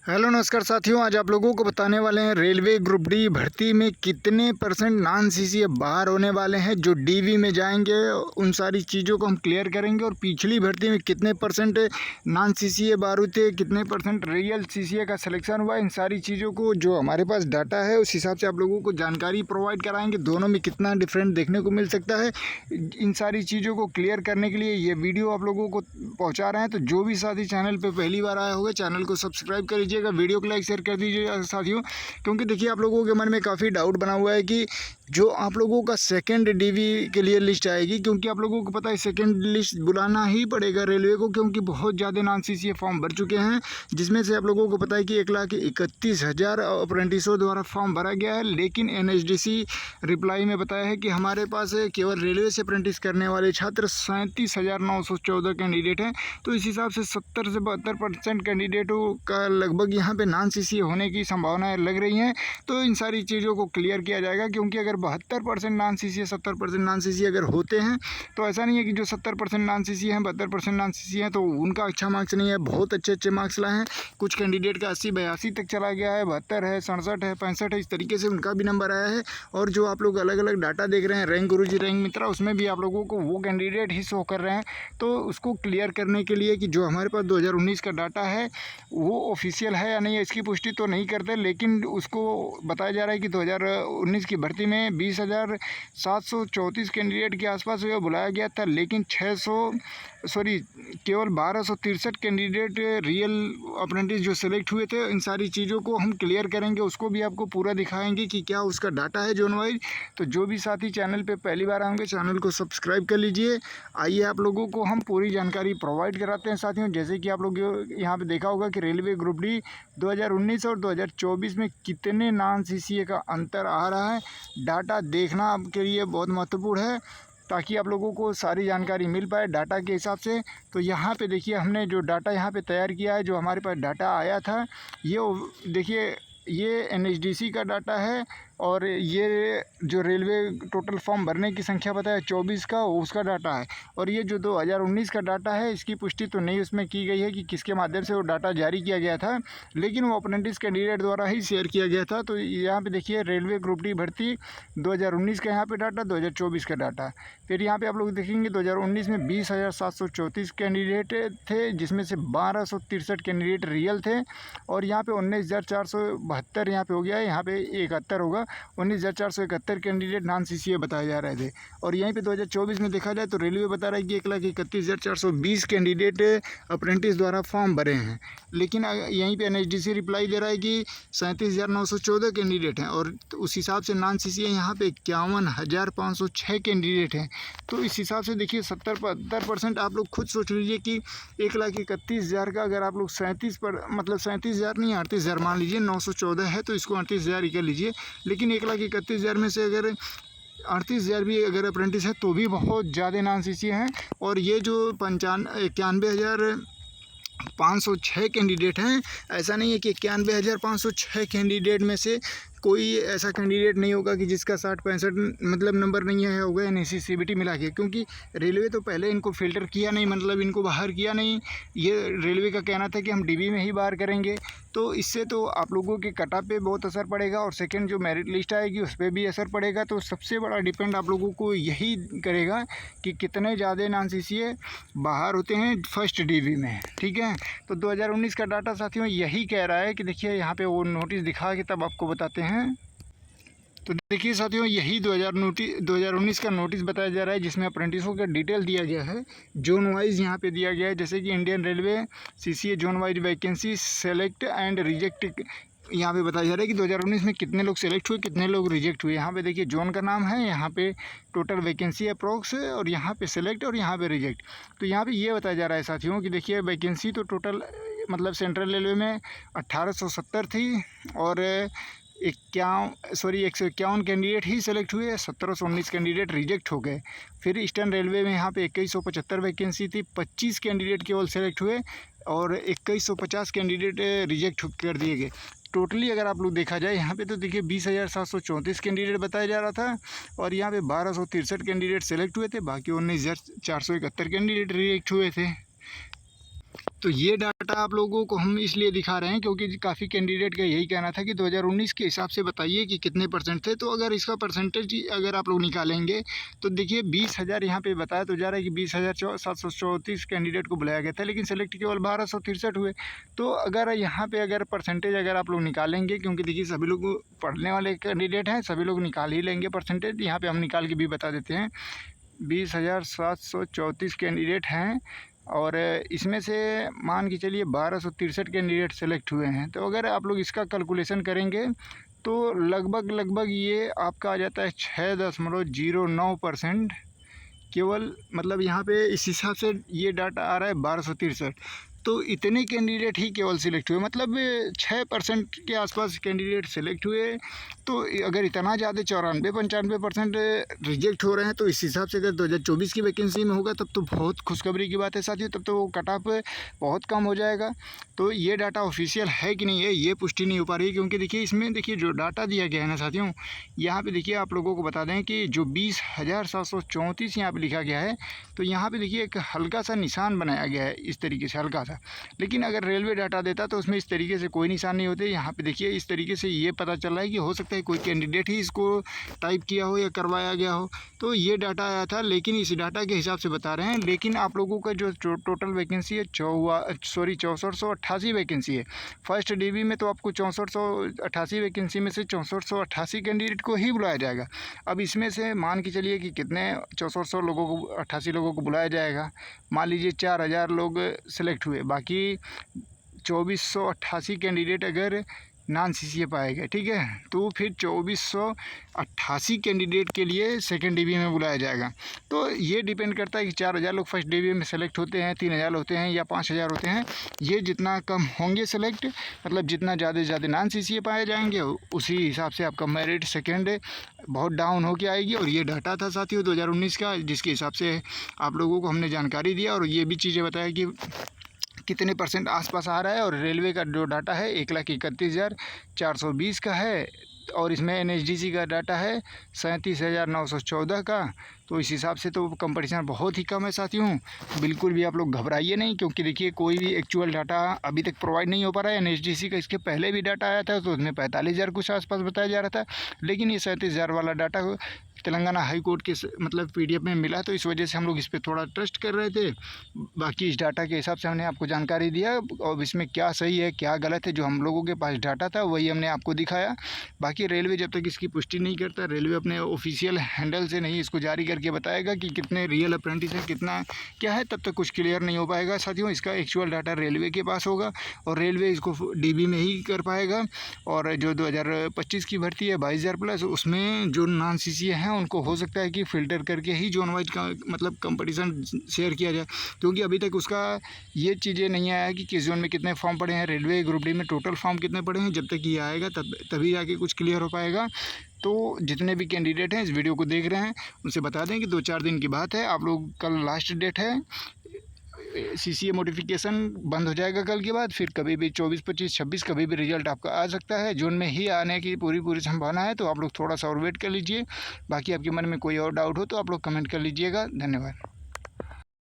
Hello नमस्कार साथियों, आज आप लोगों को बताने वाले हैं रेलवे ग्रुप डी भर्ती में कितने परसेंट नॉन सीसीए बाहर होने वाले हैं। जो डीवी में जाएंगे उन सारी चीज़ों को हम क्लियर करेंगे, और पिछली भर्ती में कितने परसेंट नॉन सीसीए बाहर हुए थे, कितने परसेंट रियल सीसीए का सिलेक्शन हुआ, इन सारी चीज़ों को जो हमारे पास डाटा है उस हिसाब से आप लोगों को जानकारी प्रोवाइड कराएंगे। दोनों में कितना डिफरेंट देखने को मिल सकता है, इन सारी चीज़ों को क्लियर करने के लिए ये वीडियो आप लोगों को पहुँचा रहे हैं। तो जो भी साथी चैनल पर पहली बार आया होगा, चैनल को सब्सक्राइब कर लीजिएगा, वीडियो को लाइक शेयर कर दीजिएगा साथियों। क्योंकि देखिए, आप लोगों के मन में काफ़ी डाउट बना हुआ है कि जो आप लोगों का सेकंड डीवी के लिए लिस्ट आएगी, क्योंकि आप लोगों को पता है सेकंड लिस्ट बुलाना ही पड़ेगा रेलवे को, क्योंकि बहुत ज़्यादा नॉन सीसीए फॉर्म भर चुके हैं। जिसमें से आप लोगों को पता है कि 1,31,000 अप्रेंटिसों द्वारा फॉर्म भरा गया है। लेकिन एनएचडीसी रिप्लाई में बताया है कि हमारे पास केवल रेलवे से अप्रेंटिस करने वाले छात्र 37,914 कैंडिडेट हैं। तो इस हिसाब से 70 से 72% कैंडिडेटों का लगभग यहाँ पे नॉन सीसीए होने की संभावनाएं लग रही हैं। तो इन सारी चीज़ों को क्लियर किया जाएगा, क्योंकि अगर 72% नॉन सीसीए 70% नॉन सीसीए अगर होते हैं, तो ऐसा नहीं है कि जो 70% नॉन सीसीए हैं 72% नॉन सीसीए हैं तो उनका अच्छा मार्क्स नहीं है। बहुत अच्छे मार्क्स लाए हैं। कुछ कैंडिडेट का 80-82 तक चला गया है, 72 है, 67 है, 65 है, इस तरीके से उनका भी नंबर आया है। और जो आप लोग अलग अलग डाटा देख रहे हैं, रैंक गुरुजी, रैंक मित्रा, उसमें भी आप लोगों को वो कैंडिडेट ही शो कर रहे हैं। तो उसको क्लियर करने के लिए कि जो हमारे पास 2019 का डाटा है वो ऑफिशियल है या नहीं है, इसकी पुष्टि तो नहीं करते, लेकिन उसको बताया जा रहा है कि 2019 की भर्ती में 20,734 कैंडिडेट के आसपास बुलाया गया था। लेकिन केवल 1,263 कैंडिडेट रियल अप्रेंटिस जो सेलेक्ट हुए थे। इन सारी चीज़ों को हम क्लियर करेंगे, उसको भी आपको पूरा दिखाएंगे कि क्या उसका डाटा है जोन वाइज। तो जो भी साथी चैनल पे पहली बार आएंगे, चैनल को सब्सक्राइब कर लीजिए। आइए आप लोगों को हम पूरी जानकारी प्रोवाइड कराते हैं साथियों। जैसे कि आप लोग यहाँ पे देखा होगा कि रेलवे ग्रुप डी 2019 और 2024 में कितने नॉन सीसीए का अंतर आ रहा है। डाटा देखना आपके लिए बहुत महत्वपूर्ण है, ताकि आप लोगों को सारी जानकारी मिल पाए डाटा के हिसाब से। तो यहाँ पे देखिए, हमने जो डाटा यहाँ पे तैयार किया है, जो हमारे पास डाटा आया था, ये देखिए, ये एनएचडीसी का डाटा है। और ये जो रेलवे टोटल फॉर्म भरने की संख्या बताया 24 का, उसका डाटा है। और ये जो 2019 का डाटा है, इसकी पुष्टि तो नहीं उसमें की गई है कि किसके माध्यम से वो डाटा जारी किया गया था, लेकिन वो अप्रेंटिस कैंडिडेट द्वारा ही शेयर किया गया था। तो यहाँ पे देखिए, रेलवे ग्रुप डी भर्ती 2019 का यहाँ पे डाटा, 2024 का डाटा। फिर यहाँ पे आप लोग देखेंगे 2019 में 20,734 कैंडिडेट थे, जिसमें से 1,263 कैंडिडेट रियल थे। और यहाँ पे 19,472 यहाँ पे हो गया है, यहाँ पे 71 होगा। 19,471 कैंडिडेट नॉन सीसीए बताए जा रहे थे। और यहीं पे 2024 में देखा जाए तो रेलवे बता रहा है कि 1,31,420 कैंडिडेट अप्रेंटिस द्वारा फॉर्म भरे हैं। लेकिन यहीं पे एनएचडीसी रिप्लाई दे रहा है कि 37,914 कैंडिडेट हैं। और उस हिसाब से नॉन सीसीए यहाँ पे 51,506 कैंडिडेट हैं। तो इस हिसाब से देखिए, 70-72% आप लोग खुद सोच लीजिए कि 1,31,000 का अगर आप लोग 37,000 नहीं, 38,000 मान लीजिए, 914 है तो इसको 38,000 ही कर लीजिए। लेकिन 1,31,000 में से अगर 38,000 भी अगर अप्रेंटिस है तो भी बहुत ज़्यादा नॉन सीसीए हैं। और ये जो 91,506 कैंडिडेट हैं, ऐसा नहीं है कि 91,506 कैंडिडेट में से कोई ऐसा कैंडिडेट नहीं होगा कि जिसका 60-65 मतलब नंबर नहीं है होगा एनएससी सीबीटी मिला के, क्योंकि रेलवे तो पहले इनको फ़िल्टर किया नहीं, मतलब इनको बाहर किया नहीं। ये रेलवे का कहना था कि हम डीबी में ही बाहर करेंगे। तो इससे तो आप लोगों के कटऑफ पे बहुत असर पड़ेगा, और सेकंड जो मेरिट लिस्ट आएगी उस पर भी असर पड़ेगा। तो सबसे बड़ा डिपेंड आप लोगों को यही करेगा कि कितने ज़्यादा नॉन सीसीए बाहर होते हैं फर्स्ट डीबी में, ठीक है। तो 2019 का डाटा साथियों यही कह रहा है कि देखिए, यहाँ पे वो नोटिस दिखा के तब आपको बताते हैं। तो देखिए साथियों, यही 2019 का नोटिस बताया जा रहा है, जिसमें अप्रेंटिसों का डिटेल दिया गया है, जोन वाइज यहाँ पे दिया गया है। जैसे कि Indian railway CCA zone wise vacancy select and reject, यहाँ पे बताया जा रहा है कि 2019 में कितने लोग सेलेक्ट हुए, कितने लोग रिजेक्ट हुए। यहाँ पे देखिए, जोन का नाम है, यहाँ पे टोटल वैकेंसी अप्रोक्स, और यहाँ पे सेलेक्ट और यहाँ पे रिजेक्ट। तो यहाँ पे ये बताया जा रहा है साथियों कि देखिए, वैकेंसी तो टोटल मतलब सेंट्रल रेलवे में 1,870 थी, और 151 कैंडिडेट ही सेलेक्ट हुए, 1,719 कैंडिडेट रिजेक्ट हो गए। फिर ईस्टर्न रेलवे में यहाँ पे 2,175 वैकेंसी थी, 25 कैंडिडेट केवल सेलेक्ट हुए, और 2,150 कैंडिडेट रिजेक्ट कर दिए गए। टोटली अगर आप लोग देखा जाए, यहाँ पे तो देखिए 20,734 कैंडिडेट बताया जा रहा था, और यहाँ पे 1,263 कैंडिडेट सेलेक्ट हुए थे, बाकी 19,471 कैंडिडेट रिजेक्ट हुए थे। तो ये डाटा आप लोगों को हम इसलिए दिखा रहे हैं क्योंकि काफ़ी कैंडिडेट का यही कहना था कि 2019 के हिसाब से बताइए कि कितने परसेंट थे। तो अगर इसका परसेंटेज अगर आप लोग निकालेंगे तो देखिए 20,000 यहाँ पे बताया तो जा रहा है कि 20,734 कैंडिडेट को बुलाया गया था, लेकिन सेलेक्ट केवल 1263 हुए। तो अगर यहाँ पे अगर परसेंटेज अगर आप लोग निकालेंगे, क्योंकि देखिए सभी लोग पढ़ने वाले कैंडिडेट हैं, सभी लोग निकाल ही लेंगे परसेंटेज। यहाँ पर हम निकाल के भी बता देते हैं। 20,734 कैंडिडेट हैं और इसमें से मान के चलिए 1263 कैंडिडेट सेलेक्ट हुए हैं। तो अगर आप लोग इसका कैलकुलेशन करेंगे तो लगभग ये आपका आ जाता है 6.09%। केवल मतलब यहाँ पे इस हिसाब से ये डाटा आ रहा है 1263। तो इतने कैंडिडेट ही केवल सिलेक्ट हुए, मतलब 6% के आसपास कैंडिडेट सेलेक्ट हुए। तो अगर इतना ज़्यादा 94-95% रिजेक्ट हो रहे हैं, तो इस हिसाब से अगर 2024 की वैकेंसी में होगा तब तो बहुत खुशखबरी की बात है साथियों, तब तो वो कट ऑफ बहुत कम हो जाएगा। तो ये डाटा ऑफिशियल है कि नहीं है ये पुष्टि नहीं हो पा रही है, क्योंकि देखिए इसमें देखिए जो डाटा दिया गया है ना साथियों, यहाँ पे देखिए आप लोगों को बता दें कि जो 20,734 यहाँ पे लिखा गया है, तो यहाँ पे देखिए एक हल्का सा निशान बनाया गया है इस तरीके से, हल्का सा। लेकिन अगर रेलवे डाटा देता तो उसमें इस तरीके से कोई निशान नहीं होते। यहाँ पे देखिए इस तरीके से ये पता चल रहा है कि हो सकता है कोई कैंडिडेट ही इसको टाइप किया हो या करवाया गया हो। तो ये डाटा आया था, लेकिन इस डाटा के हिसाब से बता रहे हैं। लेकिन आप लोगों का जो टोटल वैकेंसी है 6488 वैकेंसी है। फर्स्ट डीबी में तो आपको 6488 वैकेंसी में से 6488 कैंडिडेट को ही बुलाया जाएगा। अब इसमें से मान के चलिए कि कितने 6400 लोगों को 88 लोगों को बुलाया जाएगा। मान लीजिए 4000 लोग सेलेक्ट हुए, बाकी 2488 कैंडिडेट अगर नॉन CCA पाए गए, ठीक है, तो फिर 2488 कैंडिडेट के लिए सेकेंड डीबी में बुलाया जाएगा। तो ये डिपेंड करता है कि 4000 लोग फर्स्ट डीबी में सेलेक्ट होते हैं, 3000 होते हैं या 5000 होते हैं। ये जितना कम होंगे सेलेक्ट, मतलब जितना ज़्यादा से ज़्यादा नॉन CCA पाए जाएंगे, उसी हिसाब से आपका मेरिट सेकेंड बहुत डाउन होके आएगी। और ये डाटा था साथियों 2019 का, जिसके हिसाब से आप लोगों को हमने जानकारी दिया और ये भी चीज़ें बताया कि कितने परसेंट आसपास आ रहा है। और रेलवे का जो डाटा है 1,31,420 का है, और इसमें NSDC का डाटा है 37,914 का। तो इस हिसाब से तो कंपटीशन बहुत ही कम है साथियों। बिल्कुल भी आप लोग घबराइए नहीं, क्योंकि देखिए कोई भी एक्चुअल डाटा अभी तक प्रोवाइड नहीं हो पा रहा है। NSDC का इसके पहले भी डाटा आया था तो उसमें 45,000 कुछ आसपास बताया जा रहा था, लेकिन ये 37,000 वाला डाटा तेलंगाना हाई कोर्ट के मतलब PDF में मिला, तो इस वजह से हम लोग इस पर थोड़ा ट्रस्ट कर रहे थे। बाकी इस डाटा के हिसाब से हमने आपको जानकारी दिया, और इसमें क्या सही है क्या गलत है, जो हम लोगों के पास डाटा था वही हमने आपको दिखाया। बाकी रेलवे जब तक इसकी पुष्टि नहीं करता, रेलवे अपने ऑफिशियल हैंडल से नहीं इसको जारी करके बताएगा कि कितने रियल अप्रेंटिस है, कितना क्या है, तब तक कुछ क्लियर नहीं हो पाएगा साथियों। इसका एक्चुअल डाटा रेलवे के पास होगा और रेलवे इसको DB में ही कर पाएगा। और जो 2025 की भर्ती है 22,000 प्लस, उसमें जो नॉन CCA हैं उनको हो सकता है कि फ़िल्टर करके ही जोन वाइज का मतलब कंपटीशन शेयर किया जाए, क्योंकि अभी तक उसका ये चीज़ें नहीं आया है कि किस जोन में कितने फॉर्म पड़े हैं, रेलवे ग्रुप डी में टोटल फॉर्म कितने पड़े हैं। जब तक ये आएगा तभी जाके कुछ क्लियर हो पाएगा। तो जितने भी कैंडिडेट हैं इस वीडियो को देख रहे हैं उनसे बता दें कि 2-4 दिन की बात है। आप लोग कल लास्ट डेट है, CCA नोटिफिकेशन बंद हो जाएगा कल के बाद। फिर कभी भी 24, 25, 26 कभी भी रिजल्ट आपका आ सकता है। जून में ही आने की पूरी संभावना है। तो आप लोग थोड़ा सा और वेट कर लीजिए। बाकी आपके मन में कोई और डाउट हो तो आप लोग कमेंट कर लीजिएगा। धन्यवाद।